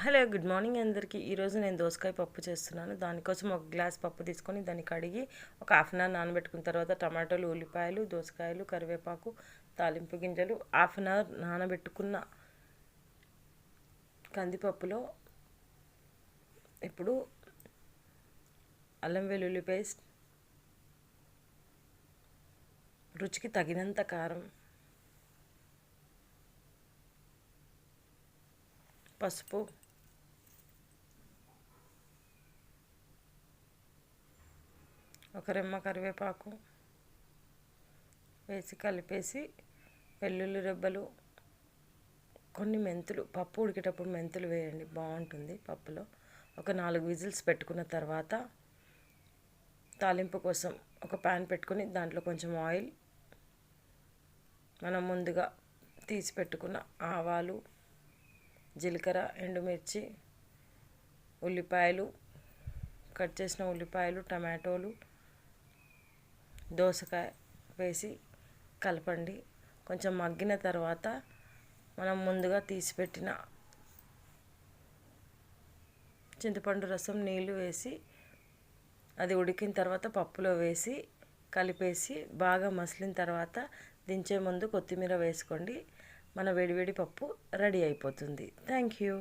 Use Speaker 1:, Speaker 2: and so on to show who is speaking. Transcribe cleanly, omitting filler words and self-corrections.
Speaker 1: Hello, good morning అందరికీ. ఈరోజు నేను దోసకాయ పప్పు చేస్తున్నాను. దానికోసం ఒక గ్లాస్ పప్పు తీసుకొని దాన్ని కడిగి ఒక హాఫ్ అన్ అవర్ నానబెట్టుకున్న తర్వాత టమాటాలు, ఉల్లిపాయలు, దోసకాయలు, కరివేపాకు, తాలింపు గింజలు, హాఫ్ అన్ అవర్ నానబెట్టుకున్న కందిపప్పులో ఇప్పుడు అల్లం వెల్లుల్లి పేస్ట్, రుచికి తగినంత కారం, పసుపు, ఒక రెమ్మ కరివేపాకు వేసి కలిపేసి వెల్లుల్లి రెబ్బలు, కొన్ని మెంతులు, పప్పు ఉడికేటప్పుడు మెంతులు వేయండి, బాగుంటుంది పప్పులో. ఒక 4 విజిల్స్ పెట్టుకున్న తర్వాత తాలింపు కోసం ఒక ప్యాన్ పెట్టుకుని దాంట్లో కొంచెం ఆయిల్, మనం ముందుగా తీసి పెట్టుకున్న ఆవాలు, జీలకర్ర, ఎండుమిర్చి, ఉల్లిపాయలు, కట్ చేసిన ఉల్లిపాయలు, టమాటోలు, దోసకాయ వేసి కలపండి. కొంచెం మగ్గిన తర్వాత మనం ముందుగా తీసిపెట్టిన చింతపండు రసం, నీళ్ళు వేసి అది ఉడికిన తర్వాత పప్పులో వేసి కలిపేసి బాగా మసిలిన తర్వాత దించే ముందు కొత్తిమీర వేసుకోండి. మన వేడివేడి పప్పు రెడీ అయిపోతుంది. Thank you.